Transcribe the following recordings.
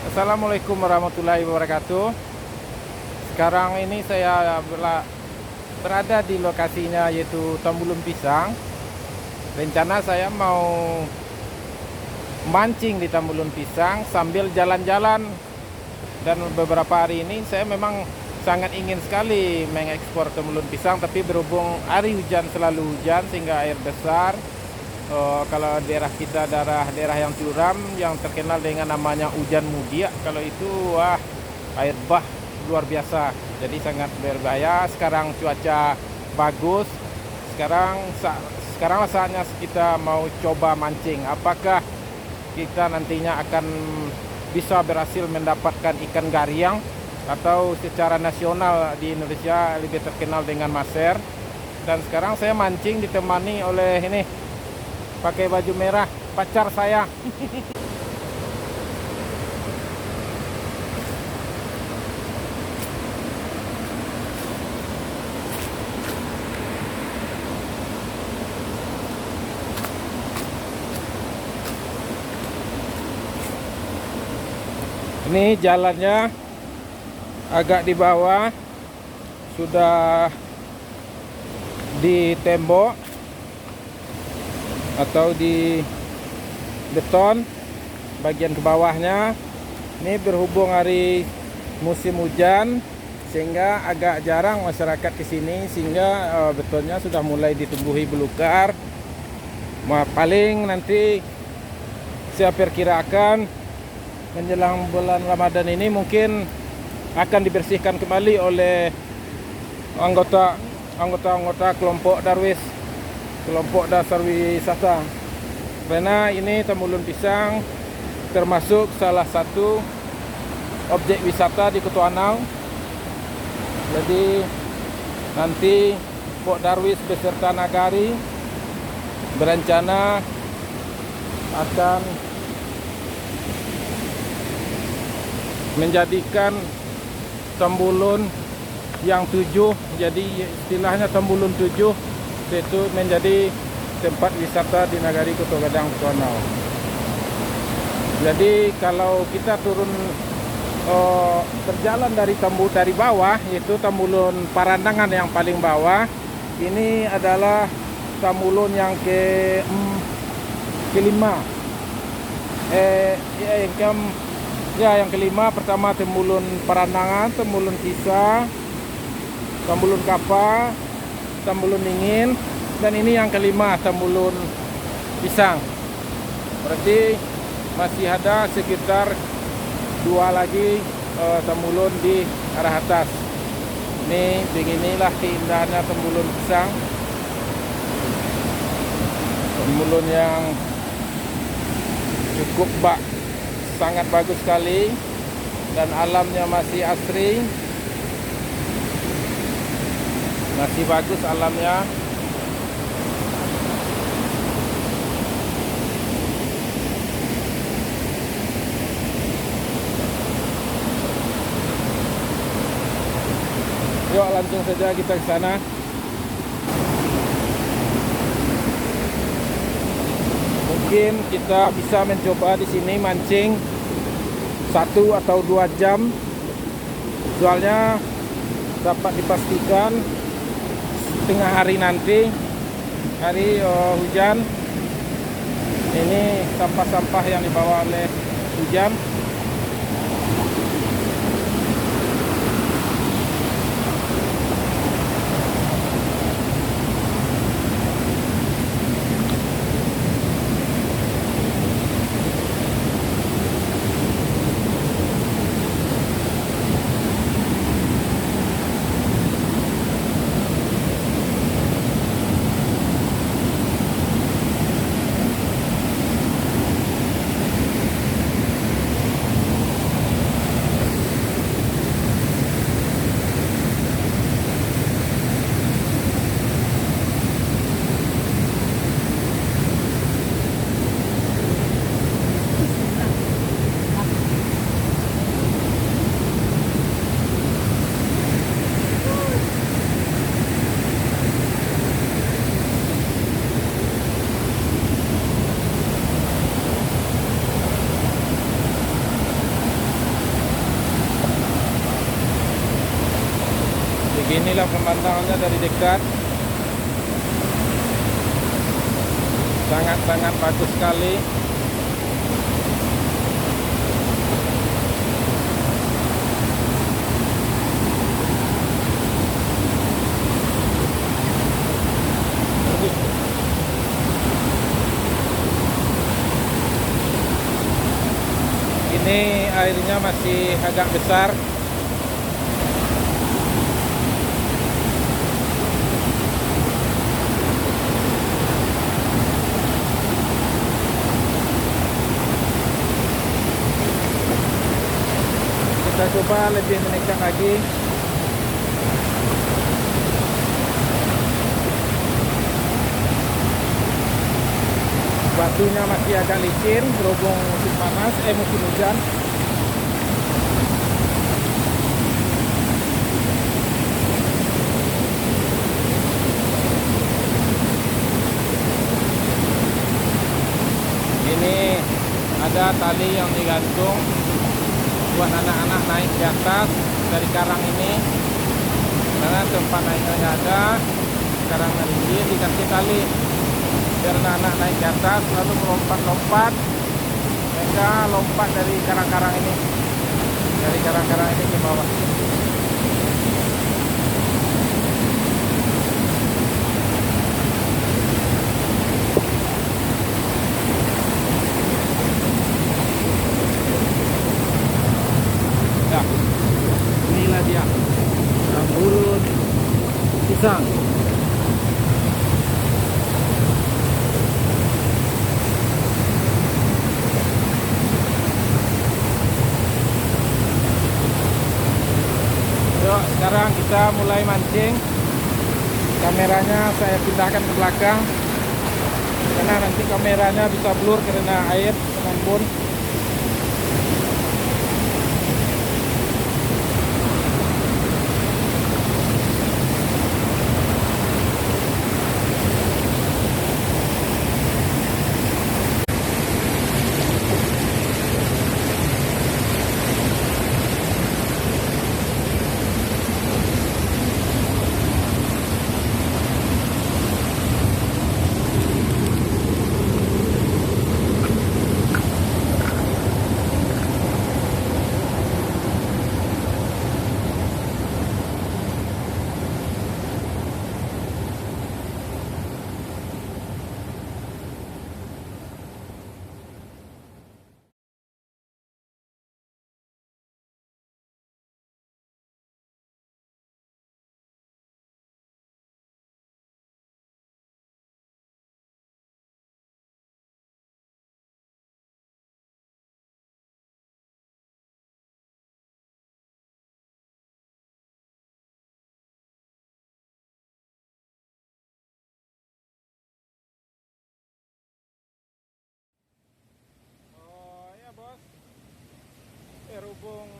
Assalamualaikum warahmatullahi wabarakatuh. Sekarang ini saya berada di lokasinya yaitu Tambulun Pisang. Rencana saya mau mancing di Tambulun Pisang sambil jalan-jalan. Dan beberapa hari ini saya memang sangat ingin sekali mengekspor Tambulun Pisang, tapi berhubung hari hujan selalu hujan sehingga air besar. Kalau daerah kita daerah yang curam yang terkenal dengan namanya hujan mudia, kalau itu air bah luar biasa, jadi sangat berbahaya. Sekarang cuaca bagus, sekarang saatnya kita mau coba mancing. Apakah kita nantinya akan bisa berhasil mendapatkan ikan gariang atau secara nasional di Indonesia lebih terkenal dengan maser. Dan sekarang saya mancing ditemani oleh ini, pakai baju merah, pacar saya. Ini jalannya agak di bawah, sudah di tembok atau di beton bagian ke bawahnya. Ini berhubung hari musim hujan sehingga agak jarang masyarakat ke sini, sehingga betonnya sudah mulai ditumbuhi belukar. Paling nanti saya perkirakan menjelang bulan Ramadan ini mungkin akan dibersihkan kembali oleh anggota kelompok dasar wisata, karena ini Tambulun Pisang termasuk salah satu objek wisata di Kutuanau. Jadi nanti Pok Darwis beserta Nagari berencana akan menjadikan Tambulun yang 7, jadi istilahnya Tambulun 7, yaitu menjadi tempat wisata di Nagari Kuto Gadang Kutuanau. Jadi kalau kita turun berjalan dari bawah, yaitu Tambulun Parandangan yang paling bawah, ini adalah Tambulun yang kelima. Yang kelima. Pertama Tambulun Parandangan, Tambulun Kisah, Tambulun Kapa, Tambulun Dingin, dan ini yang kelima Tambulun Pisang. Berarti masih ada sekitar 2 lagi Tambulun di arah atas. Ini beginilah keindahannya Tambulun Pisang. Tambulun yang cukup sangat bagus sekali, dan alamnya masih asri, masih bagus alamnya. Yuk langsung saja kita ke sana. Mungkin kita bisa mencoba di sini mancing 1 atau 2 jam. Soalnya dapat dipastikan tengah hari nanti, hari hujan, ini sampah-sampah yang dibawa oleh hujan Inilah pemandangannya dari dekat. Sangat-sangat bagus sekali. Ini airnya masih agak besar. Kita coba lebih mendekat lagi. Batunya masih agak licin berhubung musim panas, musim hujan. Ini ada tali yang digantung buat anak-anak naik ke atas dari karang ini, karena tempat naiknya nggak ada. Karang tinggi, dikasih tali biar anak-anak naik ke atas lalu melompat-lompat. Mereka lompat dari karang-karang ini, dari karang-karang ini ke bawah. Nah, inilah dia Tambulun Pisang. Yuk, sekarang kita mulai mancing. Kameranya saya pindahkan ke belakang karena nanti kameranya bisa blur karena air mengembun. Berhubung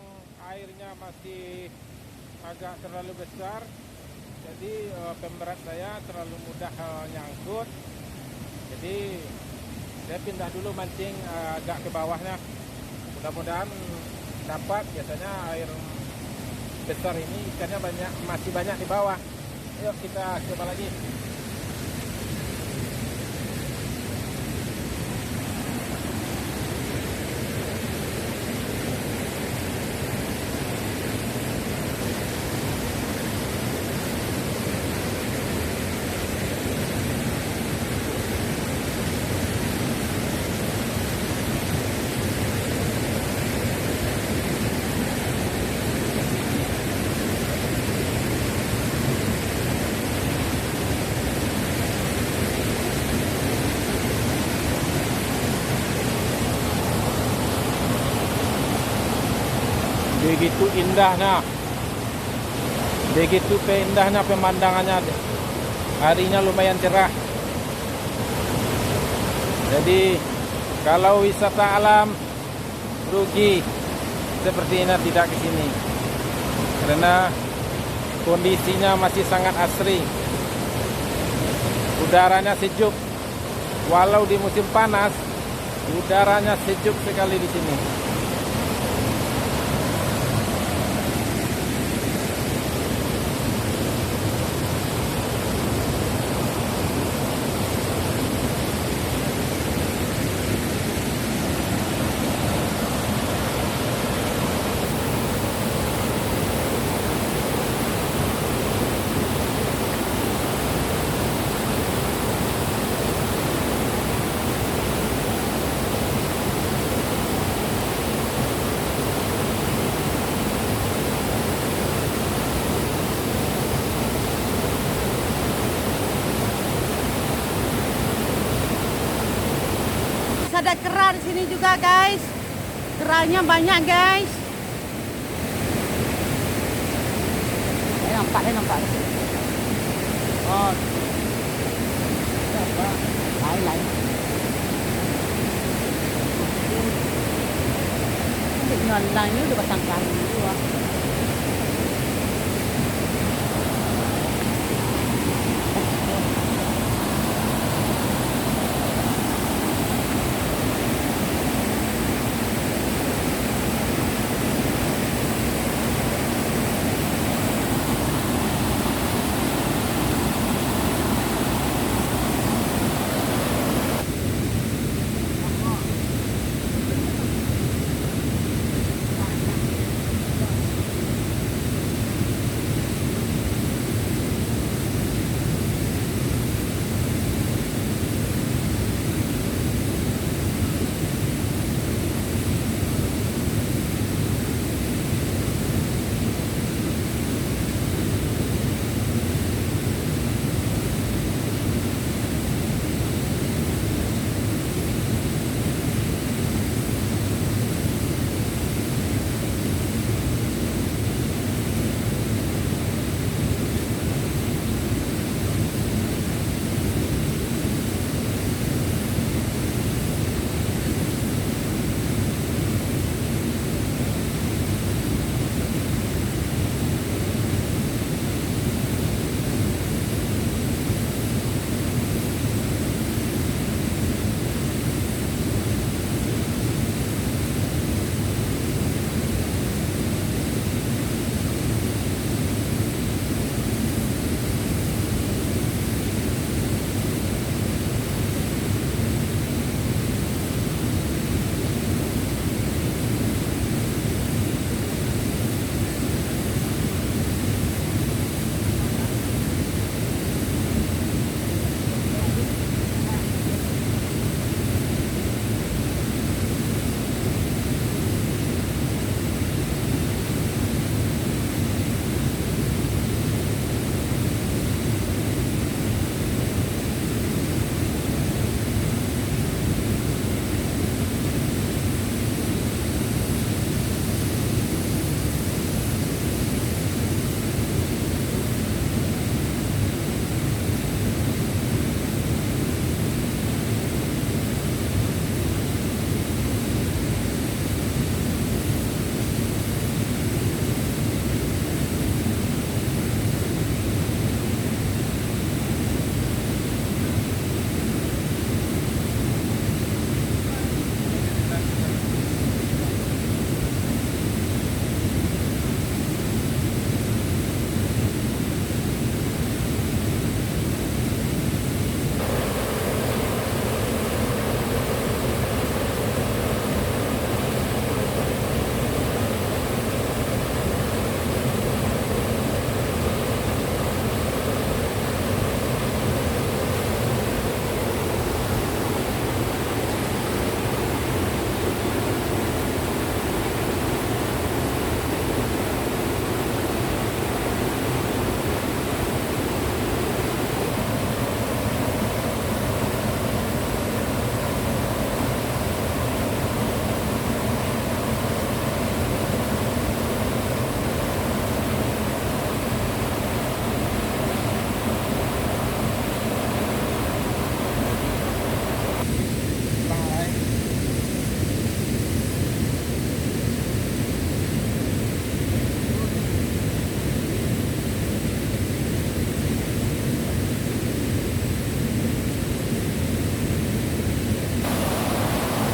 airnya masih agak terlalu besar, jadi pemberat saya terlalu mudah nyangkut. Jadi saya pindah dulu mancing agak ke bawahnya. Mudah-mudahan dapat. Biasanya air besar ini ikannya masih banyak di bawah. Yuk kita coba lagi. Begitu indahnya, begitu indahnya pemandangannya. Harinya lumayan cerah. Jadi kalau wisata alam rugi seperti ini tidak ke sini, karena kondisinya masih sangat asri. Udaranya sejuk, walau di musim panas, udaranya sejuk sekali di sini. ada kera di sini juga guys. Keranya banyak guys. Nampak. Oh, lain. Ini udah pasang kali dulu.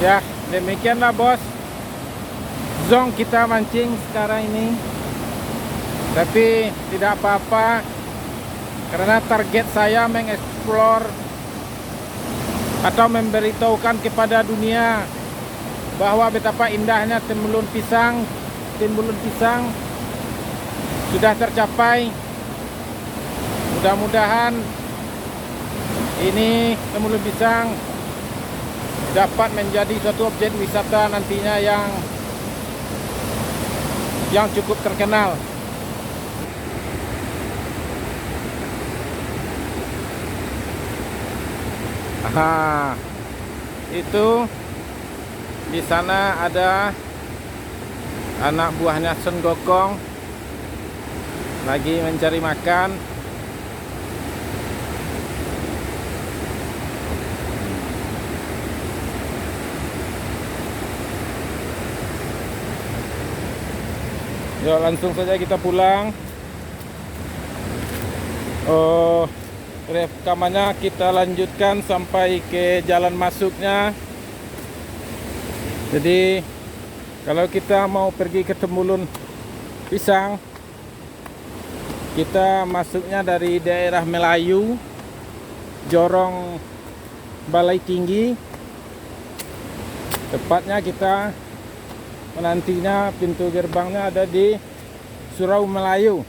Ya, demikianlah bos, zong kita mancing sekarang ini. Tapi tidak apa-apa, karena target saya mengeksplor atau memberitahukan kepada dunia bahwa betapa indahnya Timbulun Pisang. Timbulun Pisang sudah tercapai. Mudah-mudahan ini Timbulun Pisang dapat menjadi suatu objek wisata nantinya yang cukup terkenal. Aha, itu Di sana ada anak buahnya Sun Gokong lagi mencari makan. Yuk langsung saja kita pulang. Rekamannya kita lanjutkan sampai ke jalan masuknya. Jadi kalau kita mau pergi ke Temulun Pisang, kita masuknya dari daerah Melayu, Jorong Balai Tinggi. Tepatnya kita menantinya pintu gerbangnya ada di Surau Melayu.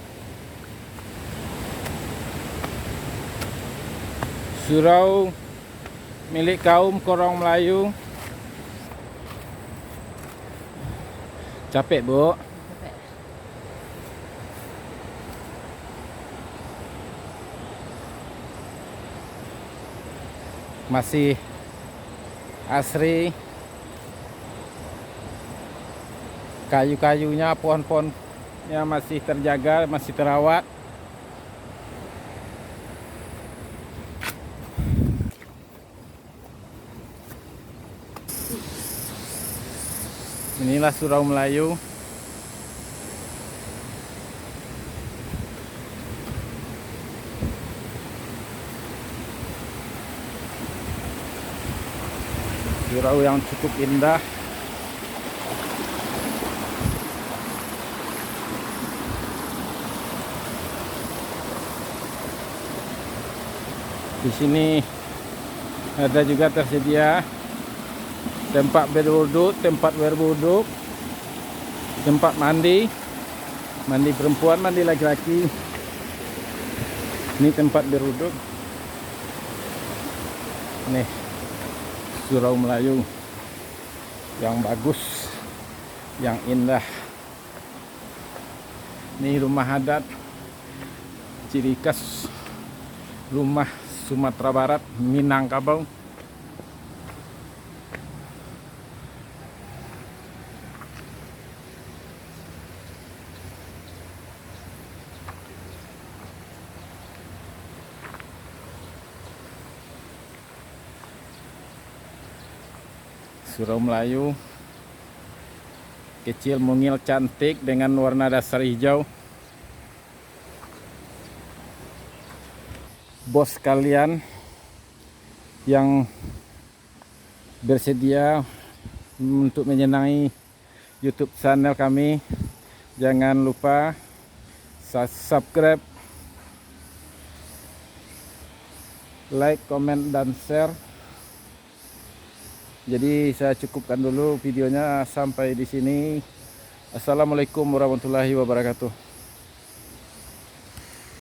Surau milik kaum Korong Melayu. Capek, Bu? Masih asri. Kayu-kayunya, pohon-pohonnya masih terjaga, masih terawat. Inilah Surau Melayu. Surau yang cukup indah. Di sini ada juga tersedia tempat berwuduk, tempat mandi perempuan, mandi laki-laki. Ini tempat berwuduk. Nih, Surau Melayu yang bagus, yang indah. Ini rumah adat, ciri khas rumah Sumatera Barat, Minangkabau. Surau Melayu kecil, mungil, cantik dengan warna dasar hijau. Bos kalian yang bersedia untuk menyenangi YouTube channel kami, jangan lupa subscribe, like, komen, dan share. Jadi saya cukupkan dulu videonya sampai di sini. Assalamualaikum warahmatullahi wabarakatuh.